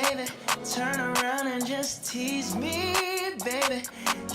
baby. Turn around and just tease me, baby.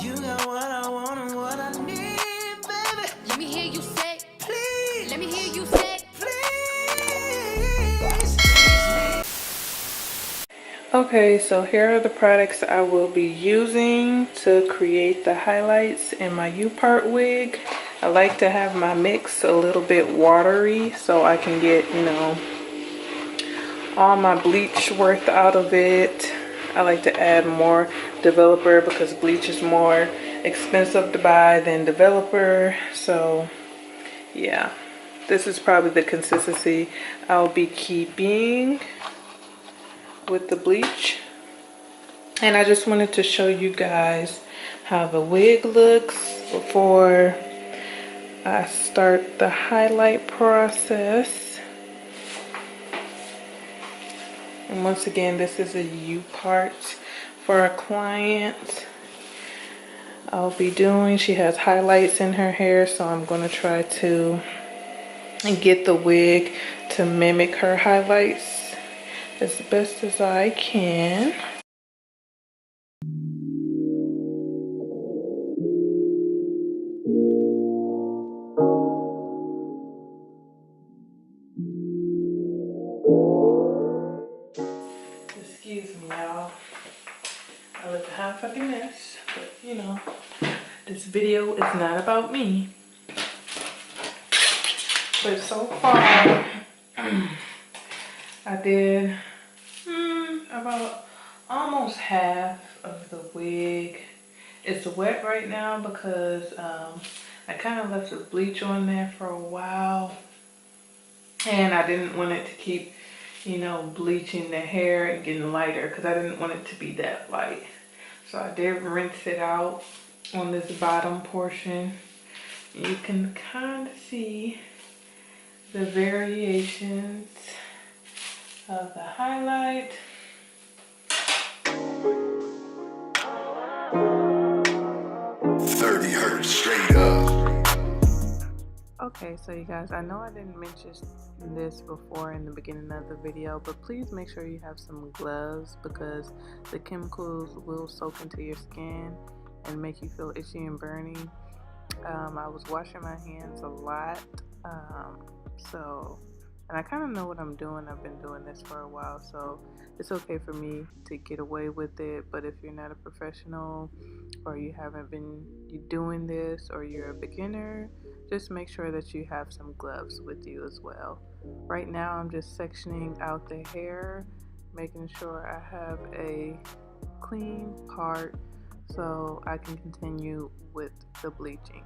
You got what I want and what I need, baby. Let me hear you say, please. Let me hear you say, please. Okay, so here are the products I will be using to create the highlights in my U-part wig. I like to have my mix a little bit watery so I can get, you know, all my bleach worth out of it. I like to add more developer because bleach is more expensive to buy than developer. So yeah, this is probably the consistency I'll be keeping with the bleach. And I just wanted to show you guys how the wig looks before I start the highlight process. And once again, this is a U-part for a client I'll be doing. She has highlights in her hair, so I'm going to try to get the wig to mimic her highlights as best as I can. Excuse me, y'all. I look a hot fucking mess, but you know, this video is not about me. But so far, I did about almost half of the wig. It's wet right now because I kind of left the bleach on there for a while. And I didn't want it to keep, you know, bleaching the hair and getting lighter because I didn't want it to be that light. So I did rinse it out on this bottom portion. You can kind of see the variations of the highlight. Straight up. Okay, so you guys, I know I didn't mention this before in the beginning of the video, but please make sure you have some gloves because the chemicals will soak into your skin and make you feel itchy and burning. I was washing my hands a lot, and I kind of know what I'm doing. I've been doing this for a while, so it's okay for me to get away with it. But if you're not a professional or you haven't been doing this or you're a beginner, just make sure that you have some gloves with you as well. Right now I'm just sectioning out the hair, making sure I have a clean part so I can continue with the bleaching.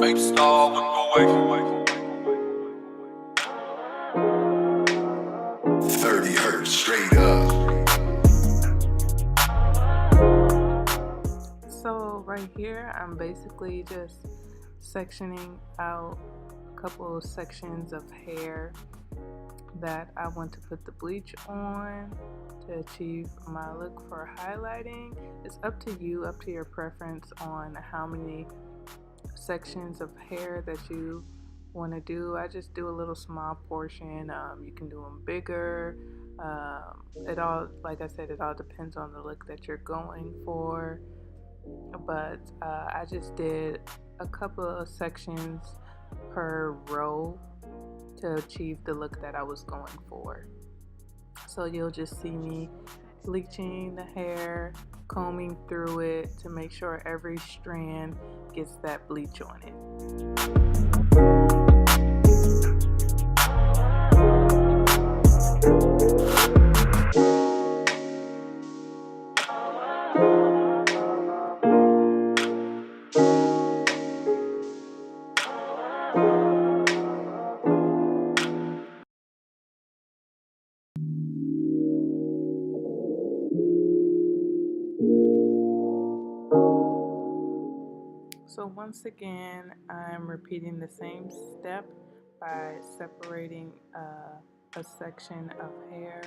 Fake star with no way. 30 hertz straight up. So right here I'm basically just sectioning out a couple of sections of hair that I want to put the bleach on to achieve my look for highlighting. It's up to you, up to your preference on how many sections of hair that you want to do. I just do a little small portion. You can do them bigger. It all, like I said, it all depends on the look that you're going for. But I just did a couple of sections per row to achieve the look that I was going for. So you'll just see me bleaching the hair, combing through it to make sure every strand gets that bleach on it. So once again, I'm repeating the same step by separating a section of hair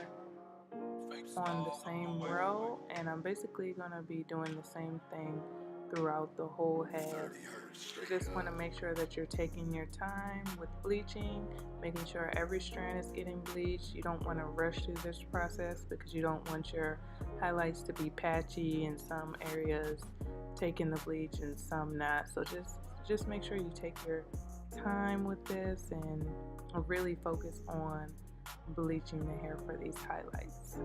on the same row, and I'm basically going to be doing the same thing throughout the whole head. You just want to make sure that you're taking your time with bleaching, making sure every strand is getting bleached. You don't want to rush through this process because you don't want your highlights to be patchy in some areas taking the bleach and some not. So just make sure you take your time with this and really focus on bleaching the hair for these highlights.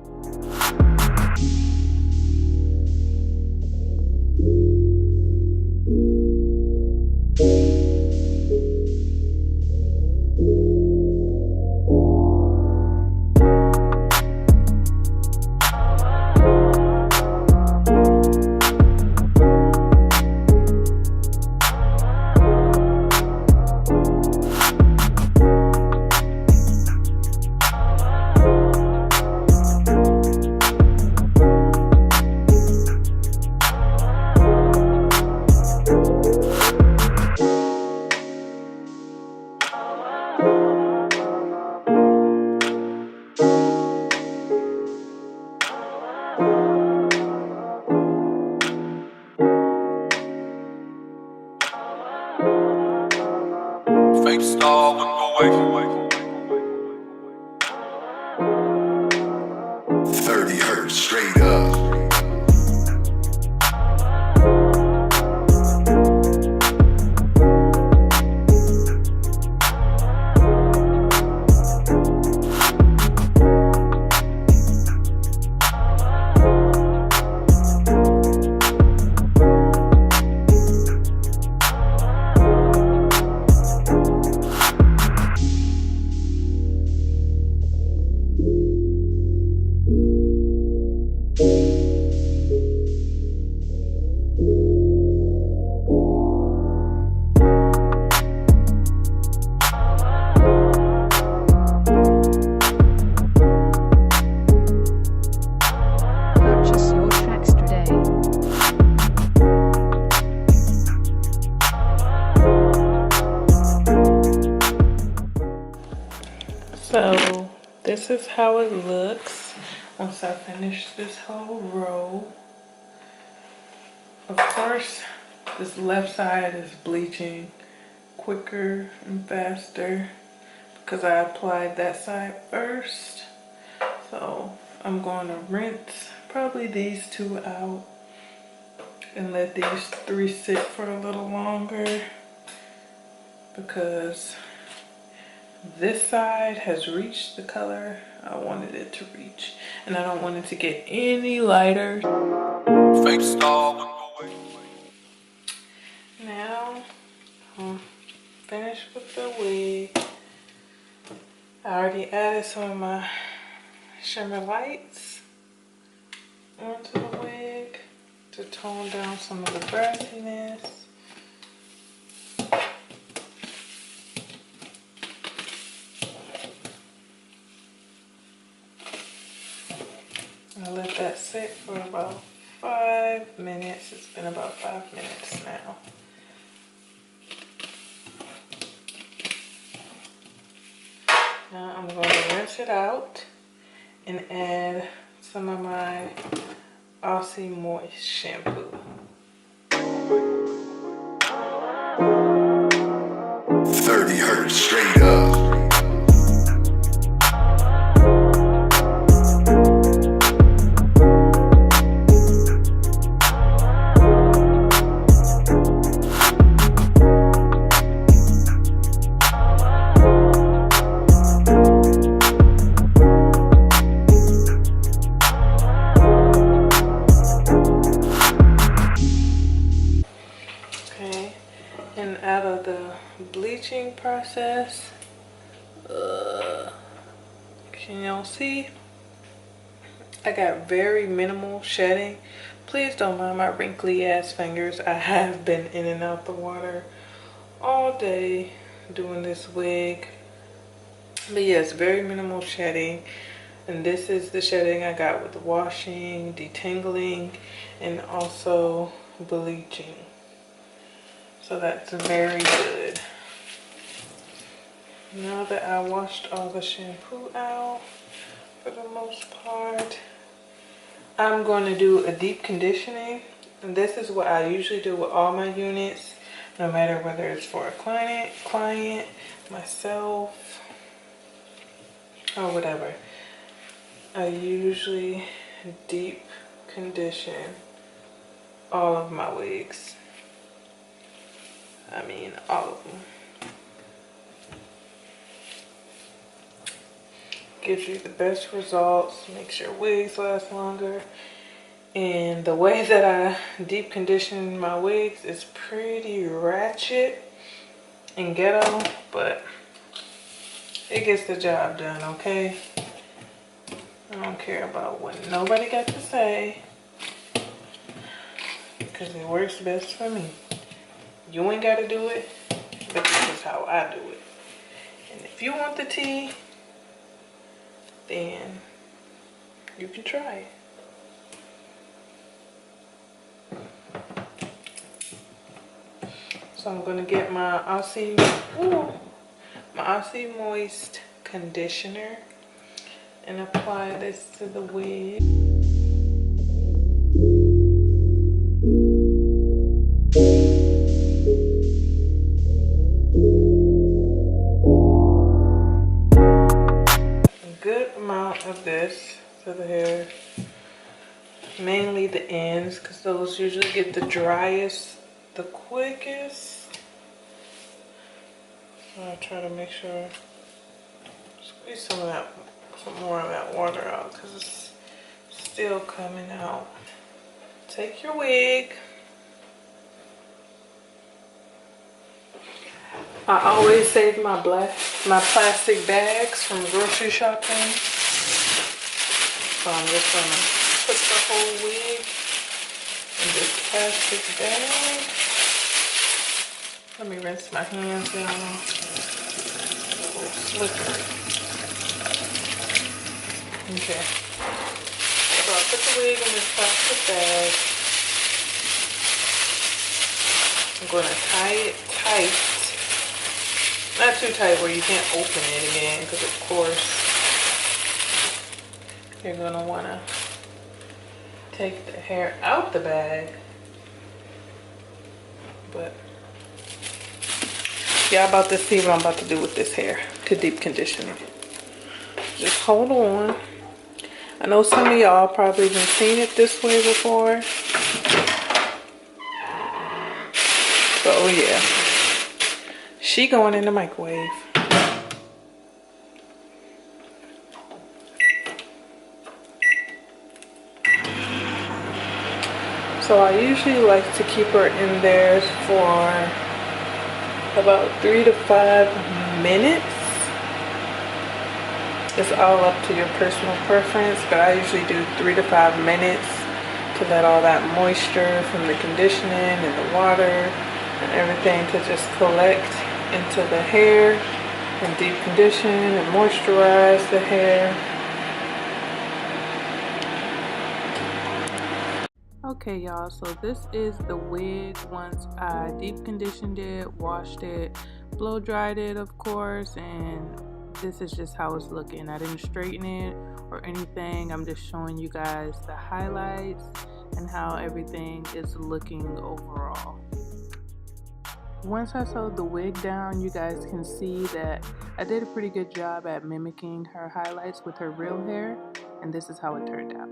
Fake star wouldn't go away. 30 hertz straight up. Purchase your tracks today. So this is how it looks once I finish this whole row. Of course, this left side is bleaching quicker and faster because I applied that side first. So I'm going to rinse probably these two out and let these three sit for a little longer because this side has reached the color I wanted it to reach, and I don't want it to get any lighter. Fake star wouldn't go away. Now I'm finished with the wig. I already added some of my shimmer lights onto the wig to tone down some of the brassiness. I'll let that sit for about 5 minutes. It's been about 5 minutes now. Now I'm going to rinse it out and add some of my Aussie Moist shampoo. 30 hertz straight up. Okay, and out of the bleaching process, can y'all see? I got very minimal shedding. Please don't mind my wrinkly ass fingers. I have been in and out the water all day doing this wig. But yes, very minimal shedding. And this is the shedding I got with the washing, detangling, and also bleaching. So that's very good. Now that I washed all the shampoo out for the most part, I'm going to do a deep conditioning. And this is what I usually do with all my units, no matter whether it's for a client, myself, or whatever. I usually deep condition all of my wigs. I mean, all of them. Gives you the best results, makes your wigs last longer. And the way that I deep condition my wigs is pretty ratchet and ghetto, but it gets the job done, okay? I don't care about what nobody got to say, because it works best for me. You ain't got to do it, but this is how I do it. And if you want the tea, then you can try it. So I'm gonna get my Aussie Moist conditioner and apply this to the wig. A good amount of this to the hair, mainly the ends, because those usually get the driest the quickest. I try to make sure, squeeze some more of that water out, because it's still coming out. Take your wig. I always save my plastic bags from grocery shopping. So I'm just gonna put the whole wig in this plastic bag. Let me rinse my hands down. A little slippery. Okay. So I put the wig in this plastic bag. I'm gonna tie it tight. Not too tight where you can't open it again, because of course you're gonna wanna take the hair out the bag. But y'all about to see what I'm about to do with this hair to deep condition it. Just hold on. I know some of y'all probably been seen it this way before. But oh yeah. She going in the microwave. So I usually like to keep her in there for about 3 to 5 minutes. It's all up to your personal preference, but I usually do 3 to 5 minutes to let all that moisture from the conditioning and the water and everything to just collect into the hair and deep condition and moisturize the hair. Okay y'all, so this is the wig once I deep conditioned it, washed it, blow dried it of course, and this is just how it's looking. I didn't straighten it or anything. I'm just showing you guys the highlights and how everything is looking overall. Once I sewed the wig down, you guys can see that I did a pretty good job at mimicking her highlights with her real hair, and this is how it turned out.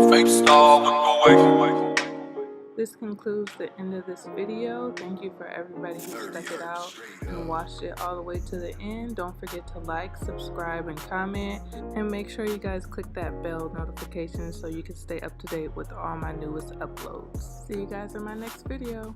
Fake star with no way. This concludes the end of this video. Thank you for everybody who stuck it out and watched it all the way to the end. Don't forget to like, subscribe, and comment. And make sure you guys click that bell notification so you can stay up to date with all my newest uploads. See you guys in my next video.